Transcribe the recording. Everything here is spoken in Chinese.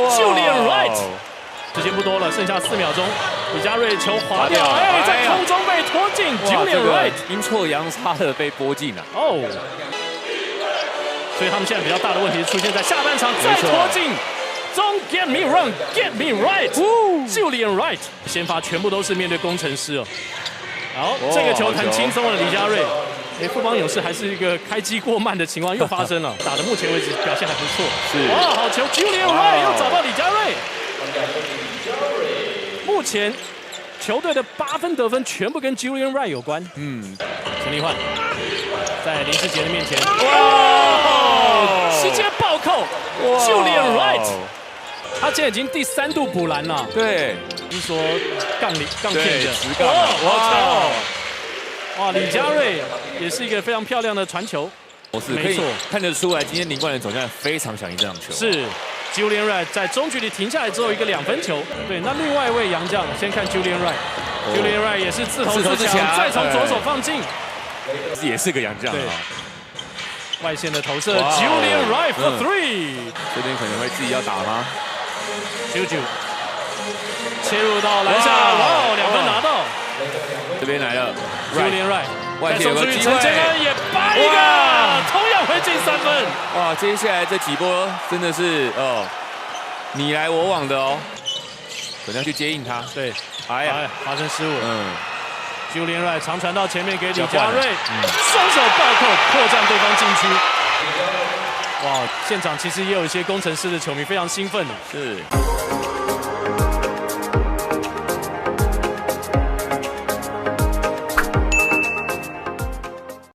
，Julian Wright。时间不多了，剩下4秒钟，李佳瑞球滑掉，哎，在空中被拖进 ，Julian Wright 阴错阳差的被拨进了。哦，所以他们现在比较大的问题出现在下半场再拖进。Don't get me wrong, get me right. Julian Wright 先发全部都是面对工程师哦。好，这个球很轻松的李佳瑞。哎，富邦勇士还是一个开机过慢的情况又发生了，打的目前为止表现还不错。是哇，好球 ，Julian Wright 又找到李佳瑞。目前球队的8分得分全部跟 Julian Wright 有关。陈立焕在林志杰的面前，哇，直接暴扣 ，Julian Wright。他现在已经第3度补篮了。对，是说杠片的10杠。哇，李佳瑞也是一个非常漂亮的传球。没错，看得出来今天林冠仁总教练非常想赢这场球。是 ，Julian Wright 在中距离停下来之后一个2分球。对，那另外一位洋将先看 Julian Wright。Julian Wright 也是自投自强，再从左手放进，也是个洋将啊。外线的投射 ，Julian Wright for 3。这边可能会自己要打吗？Juju 切入到篮下，哇，2分拿到。这边来了 ，Julian Wright， 外线有个机会，陈建恩也扒一个，同样会进3分。哇，接下来这几波真的是你来我往的哦，可能要去接应他。对，哎呀，发生失误。Julian Wright 长传到前面给李佳瑞，双手暴扣破绽对方禁区。哇，现场其实也有一些工程师的球迷非常兴奋的。是。